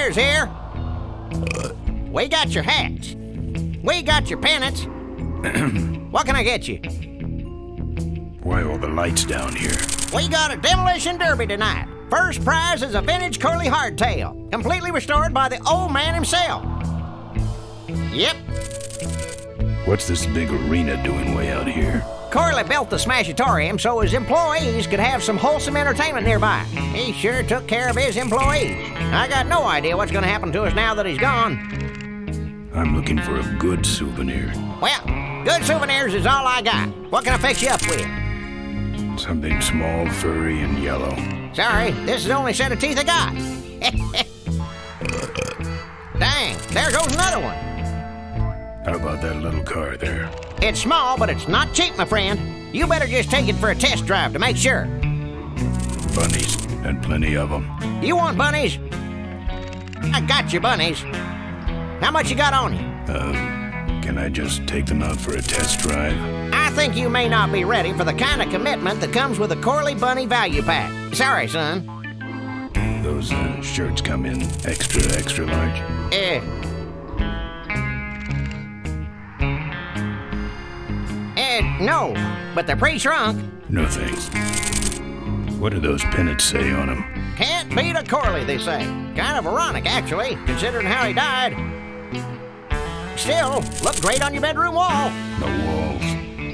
Souvenirs here. We got your hats. We got your pennants. What can I get you? Why all the lights down here? We got a demolition derby tonight. First prize is a vintage curly hardtail, completely restored by the old man himself. Yep. What's this big arena doing way out here? Corley built the Smashatorium so his employees could have some wholesome entertainment nearby. He sure took care of his employees. I got no idea what's going to happen to us now that he's gone. I'm looking for a good souvenir. Well, good souvenirs is all I got. What can I fix you up with? Something small, furry, and yellow. Sorry, this is the only set of teeth I got. Dang, there goes another one. How about that little car there? It's small, but it's not cheap, my friend. You better just take it for a test drive to make sure. Bunnies, and plenty of them. You want bunnies? I got your bunnies. How much you got on you? Can I just take them out for a test drive? I think you may not be ready for the kind of commitment that comes with a Corley Bunny value pack. Sorry, son. Those shirts come in extra large? No, but they're pre-shrunk. No thanks. What do those pennants say on them? Can't beat a Corley, they say. Kind of ironic, actually, considering how he died. Still, look great on your bedroom wall. No walls.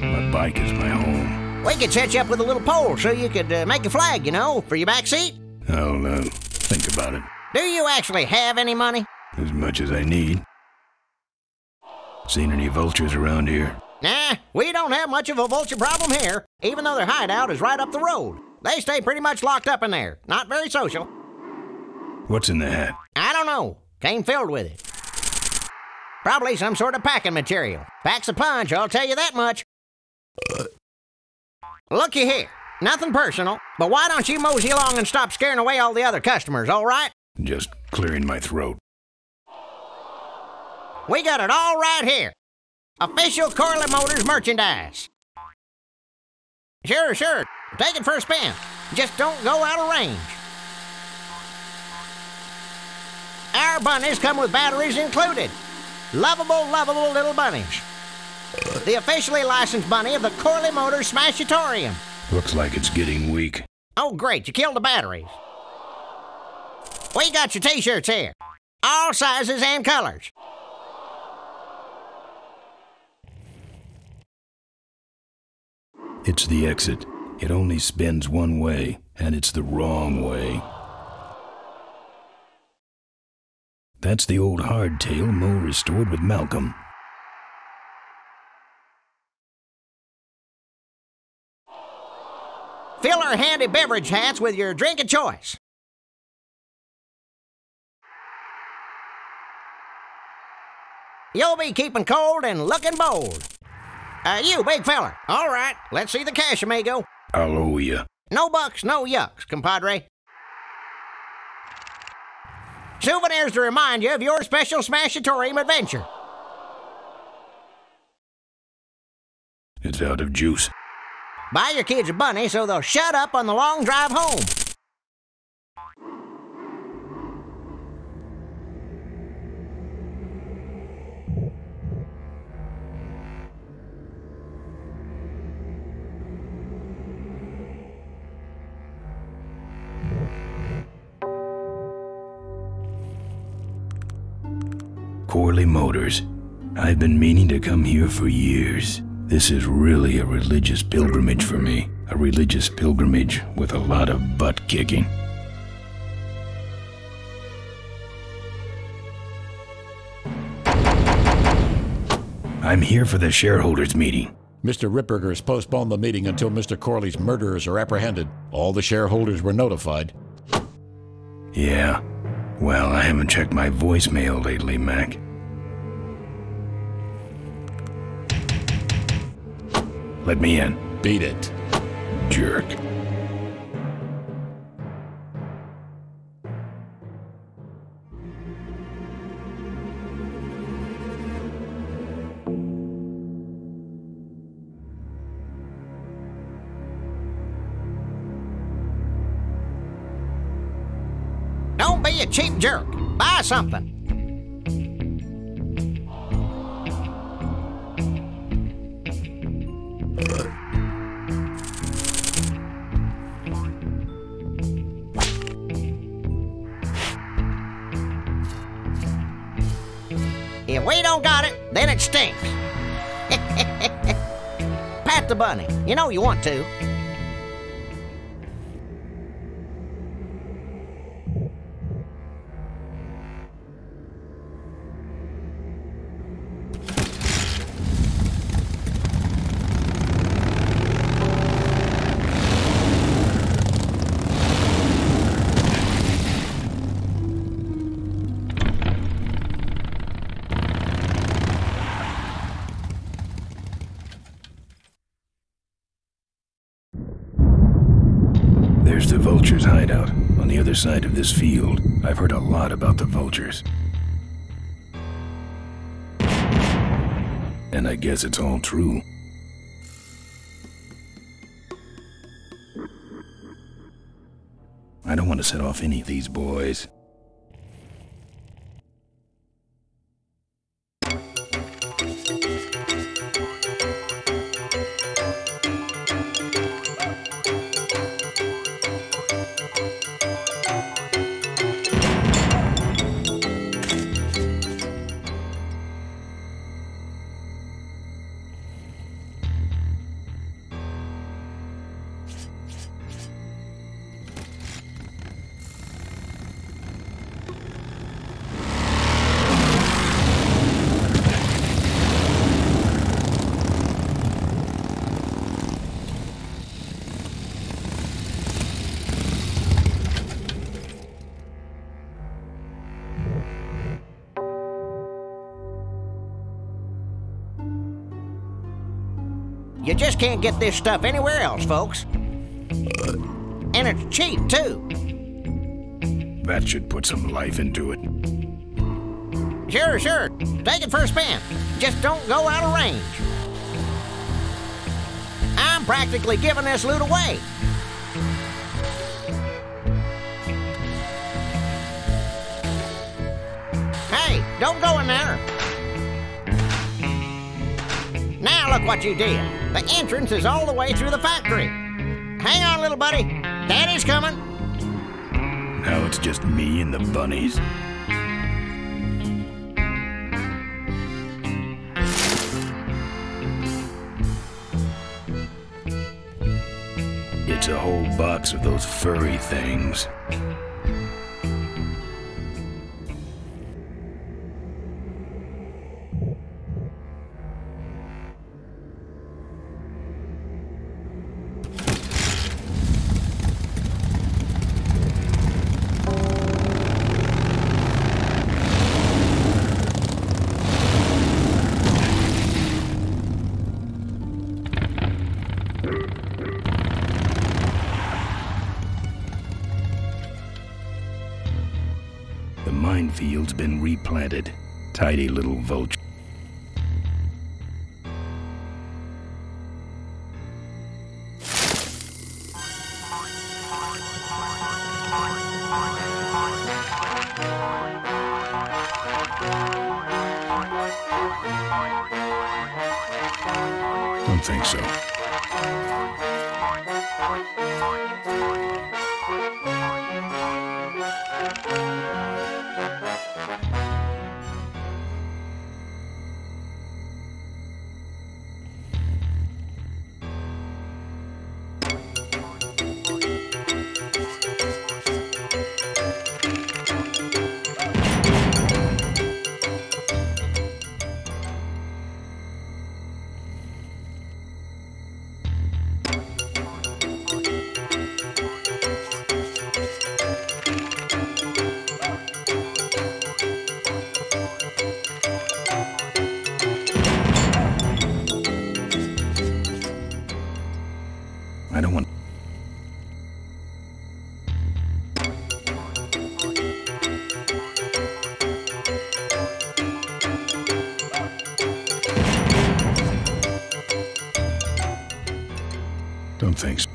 My bike is my home. We could set you up with a little pole so you could make a flag, you know, for your back seat. I'll think about it. Do you actually have any money? As much as I need. Seen any vultures around here? Nah, we don't have much of a vulture problem here, even though their hideout is right up the road. They stay pretty much locked up in there. Not very social. What's in the hat? I don't know. Came filled with it. Probably some sort of packing material. Packs a punch, I'll tell you that much. Looky here. Nothing personal, but why don't you mosey along and stop scaring away all the other customers, all right? Just clearing my throat. We got it all right here. Official Corley Motors merchandise. Sure. Take it for a spin. Just don't go out of range. Our bunnies come with batteries included. Lovable little bunnies. The officially licensed bunny of the Corley Motors Smashatorium. Looks like it's getting weak. Oh, great, you killed the batteries. We got your t-shirts here. All sizes and colors. It's the exit. It only spins one way, and it's the wrong way. That's the old hardtail Mo restored with Malcolm. Fill our handy beverage hats with your drink of choice. You'll be keeping cold and looking bold. You, big feller. All right, let's see the cash, amigo. I'll owe you. No bucks, no yucks, compadre. Souvenirs to remind you of your special Smashatorium adventure. It's out of juice. Buy your kids a bunny so they'll shut up on the long drive home. Corley Motors. I've been meaning to come here for years. This is really a religious pilgrimage for me. A religious pilgrimage with a lot of butt kicking. I'm here for the shareholders meeting. Mr. Ripperger has postponed the meeting until Mr. Corley's murderers are apprehended. All the shareholders were notified. Yeah. Well, I haven't checked my voicemail lately, Mac. Let me in. Beat it. Jerk. Don't be a cheap jerk. Buy something. If we don't got it, then it stinks. Pat the bunny. You know you want to. There's the vultures' hideout on the other side of this field. I've heard a lot about the vultures. And I guess it's all true. I don't want to set off any of these boys. You just can't get this stuff anywhere else, folks. And it's cheap, too. That should put some life into it. Sure. Take it for a spin. Just don't go out of range. I'm practically giving this loot away. Hey, don't go in there. Now look what you did. The entrance is all the way through the factory. Hang on, little buddy. Daddy's coming. Now it's just me and the bunnies. It's a whole box of those furry things. The minefield's been replanted. Tidy little vulture. Don't think so. I don't want... Don't think so.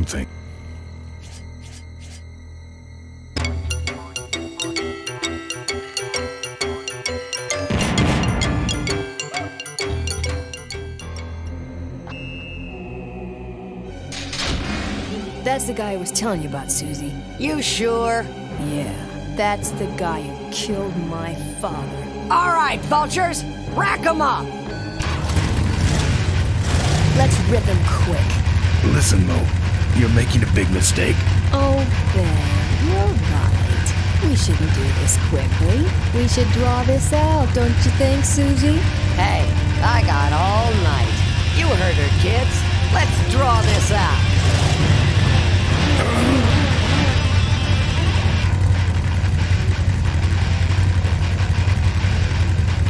something. That's the guy I was telling you about, Susie. You sure? Yeah, that's the guy who killed my father. All right, vultures, rack 'em up. Let's rip him quick. Listen, Mo, you're making a big mistake. Oh, Ben, you're right. We shouldn't do this quickly. We should draw this out, don't you think, Susie? Hey, I got all night. You heard her, kids. Let's draw this out.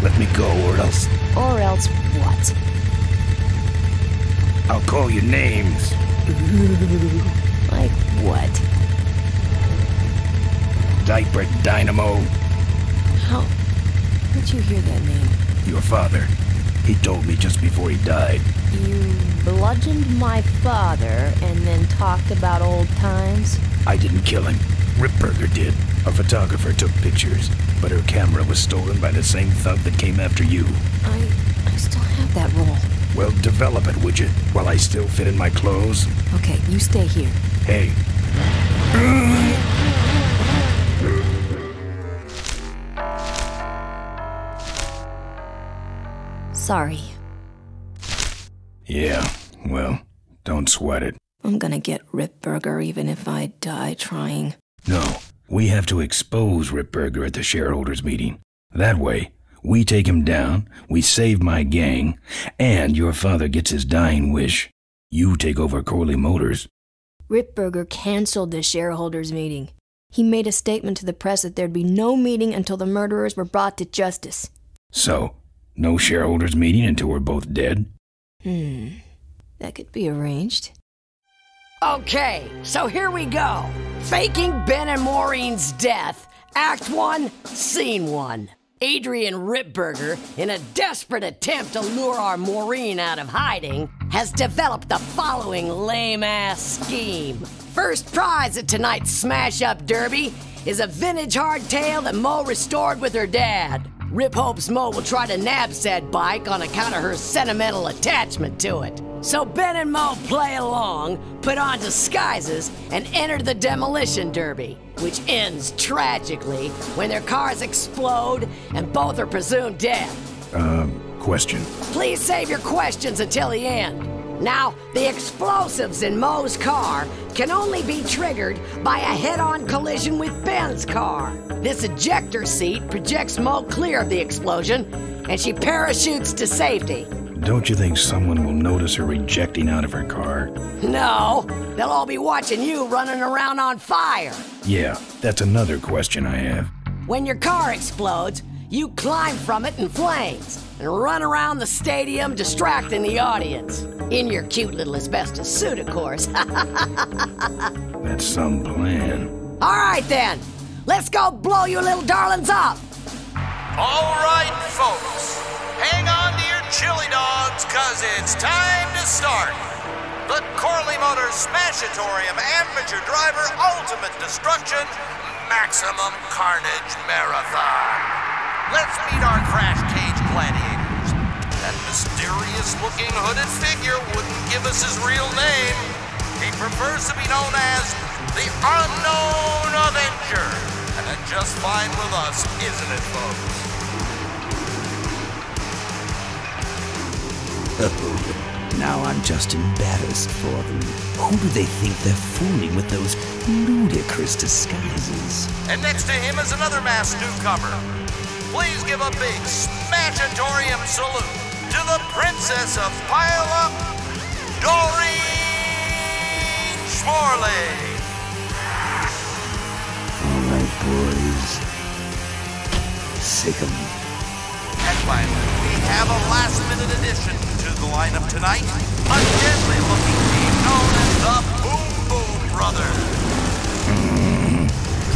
Let me go, or else Or else what? I'll call you names. Like what? Diaper Dynamo. How'd you hear that name? Your father. He told me just before he died. You bludgeoned my father and then talked about old times? I didn't kill him. Ripburger did. A photographer took pictures, but her camera was stolen by the same thug that came after you. I still have that roll. Well, develop it, would you? While I still fit in my clothes? Okay, you stay here. Hey. Sorry. Yeah, well, don't sweat it. I'm gonna get Ripburger even if I die trying. No, we have to expose Ripburger at the shareholders meeting. That way, we take him down, we save my gang, and your father gets his dying wish. You take over Corley Motors. Ripburger canceled the shareholders meeting. He made a statement to the press that there'd be no meeting until the murderers were brought to justice. So, no shareholders meeting until we're both dead? That could be arranged. Okay, so here we go. Faking Ben and Maureen's death. Act 1, Scene 1. Adrian Ripburger, in a desperate attempt to lure our Maureen out of hiding, has developed the following lame-ass scheme. First prize at tonight's smash-up derby is a vintage hardtail that Mo restored with her dad. Rip hopes Mo will try to nab said bike on account of her sentimental attachment to it. So Ben and Mo play along, put on disguises, and enter the demolition derby, which ends tragically when their cars explode and both are presumed dead. Question. Please save your questions until the end. Now, the explosives in Mo's car can only be triggered by a head-on collision with Ben's car. This ejector seat projects Mo clear of the explosion, and she parachutes to safety. Don't you think someone will notice her ejecting out of her car? No, they'll all be watching you running around on fire. Yeah, that's another question I have. When your car explodes, you climb from it in flames and run around the stadium distracting the audience. In your cute little asbestos suit, of course. That's some plan. All right, then. Let's go blow you little darlings up. All right, folks. Hang on to your chili dogs, cause it's time to start. The Corley Motors Smashatorium Amateur Driver Ultimate Destruction Maximum Carnage Marathon. Let's meet our crash cage gladiators. That mysterious-looking hooded figure wouldn't give us his real name. He prefers to be known as the Unknown Avenger. And that's just fine with us, isn't it, folks? Oh, now I'm just embarrassed for them. Who do they think they're fooling with those ludicrous disguises? And next to him is another masked newcomer. Please give a big Smashatorium salute to the Princess of Pile-Up, Doreen Schmorley. All right, boys. Sick 'em. And finally, we have a last-minute addition to the lineup tonight. A deadly-looking team known as the Boom Boom Brothers.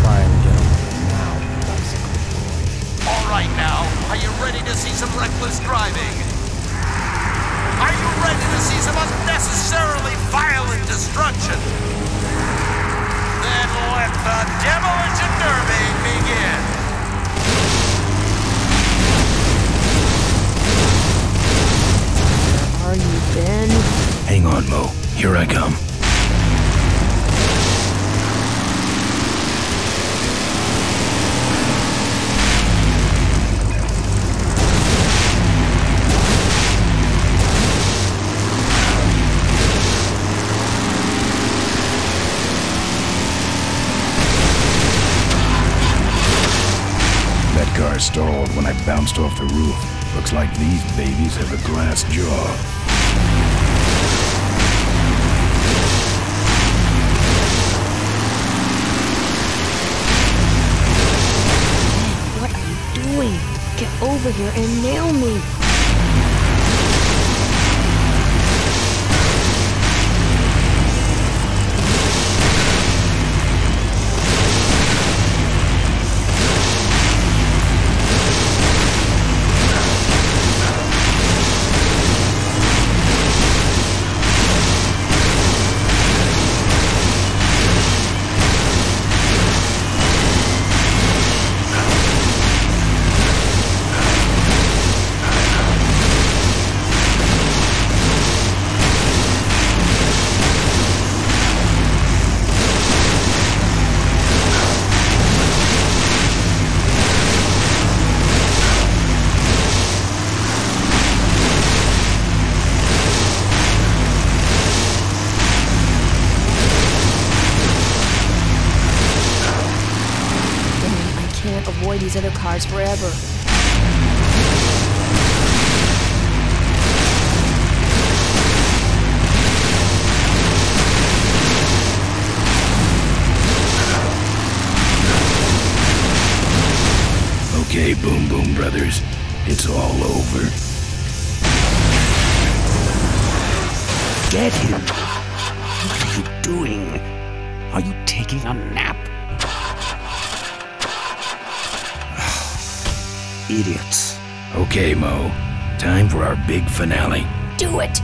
Try and get them now, basically. All right now, are you ready to see some reckless driving? Are you ready to see some unnecessarily violent destruction? car stalled when I bounced off the roof. Looks like these babies have a glass jaw. What are you doing? Get over here and nail me! Avoid these other cars forever. Okay, Boom Boom Brothers, it's all over. Get him! What are you doing? Are you taking a nap? Idiots. Okay, Mo. Time for our big finale. Do it!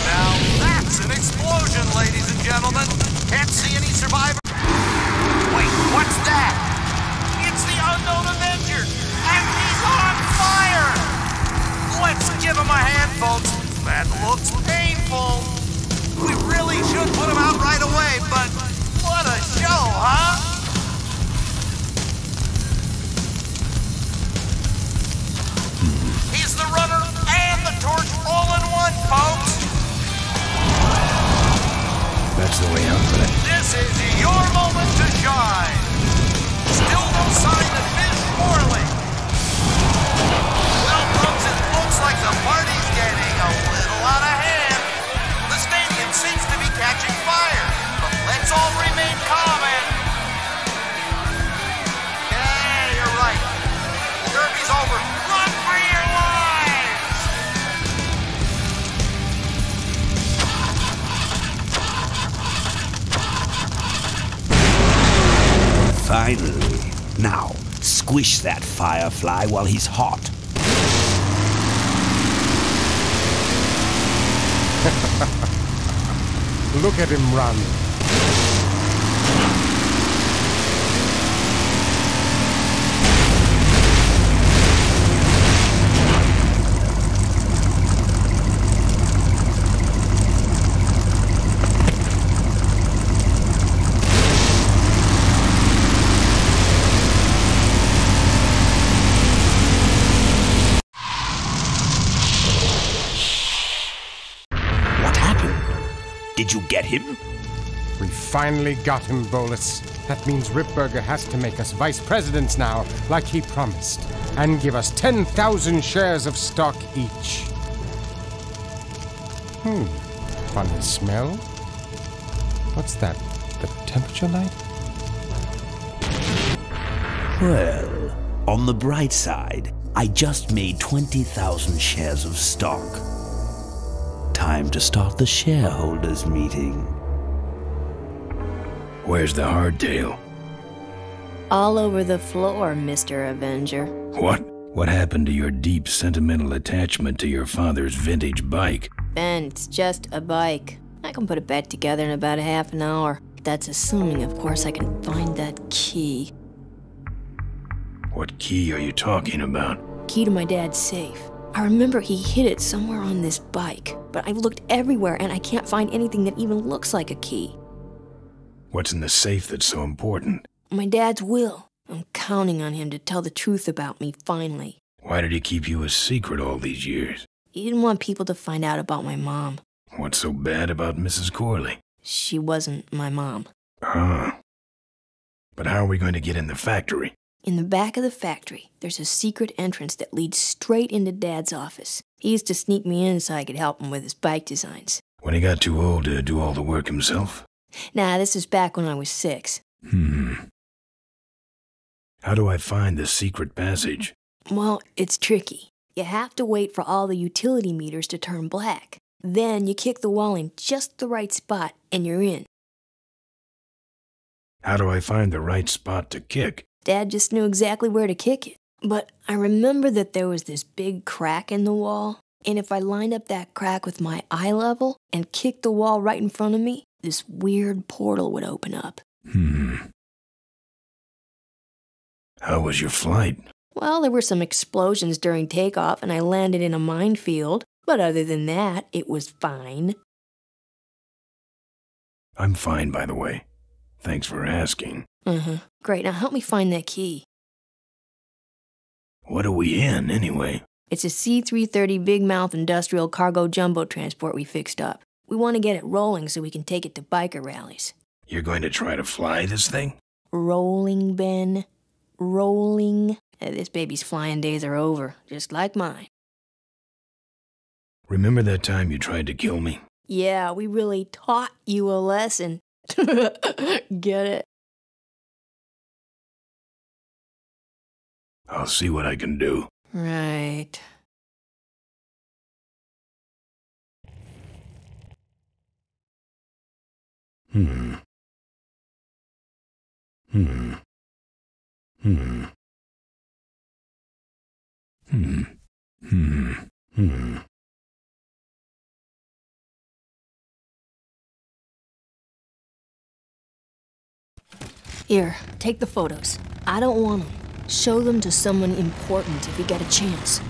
Now that's an explosion, ladies and gentlemen. Can't see any survivors. Wait, what's that? It's the unknown Avenger, and he's on fire! Let's give him a hand, folks. That looks painful. We really should put him out right away, but what a show, huh? He's the runner and the torch all in one, folks. That's the way out, but This is your moment to shine. Still no sign of Ms. Morley. Well, folks, it looks like the party's getting a little out of hand. The stadium seems to be catching fire, but let's all remain calm and... Yeah, you're right. The derby's over. Run for your lives! Finally. Now, squish that firefly while he's hot. Look at him run. Did you get him? We finally got him, Bolus. That means Ripburger has to make us vice presidents now, like he promised, and give us 10,000 shares of stock each. Funny smell. What's that? The temperature light? Well, on the bright side, I just made 20,000 shares of stock. Time to start the shareholders meeting. where's the hardtail? All over the floor, Mr. Avenger. What? What happened to your deep sentimental attachment to your father's vintage bike? Ben, it's just a bike. I can put it back together in about a half an hour. That's assuming, of course, I can find that key. What key are you talking about? Key to my dad's safe. I remember he hid it somewhere on this bike, but I've looked everywhere and I can't find anything that even looks like a key. What's in the safe that's so important? My dad's will. I'm counting on him to tell the truth about me, finally. Why did he keep you a secret all these years? He didn't want people to find out about my mom. What's so bad about Mrs. Corley? She wasn't my mom. Ah. But how are we going to get in the factory? In the back of the factory, there's a secret entrance that leads straight into Dad's office. He used to sneak me in so I could help him with his bike designs. When he got too old to do all the work himself? Nah, this is back when I was 6. How do I find the secret passage? Well, it's tricky. You have to wait for all the utility meters to turn black. Then you kick the wall in just the right spot, and you're in. How do I find the right spot to kick? Dad just knew exactly where to kick it. But I remember that there was this big crack in the wall, and if I lined up that crack with my eye level and kicked the wall right in front of me, this weird portal would open up. How was your flight? Well, there were some explosions during takeoff, and I landed in a minefield. But other than that, it was fine. I'm fine, by the way. Thanks for asking. Great, now help me find that key. What are we in, anyway? It's a C-330 Big Mouth industrial cargo jumbo transport we fixed up. We want to get it rolling so we can take it to biker rallies. You're going to try to fly this thing? Rolling, Ben. Rolling. This baby's flying days are over, just like mine. Remember that time you tried to kill me? Yeah, we really taught you a lesson. Get it? I'll see what I can do. Right. Here, take the photos. I don't want them. Show them to someone important if you get a chance.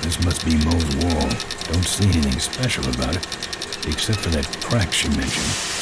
This must be Mo's wall. Don't see anything special about it, except for that crack she mentioned.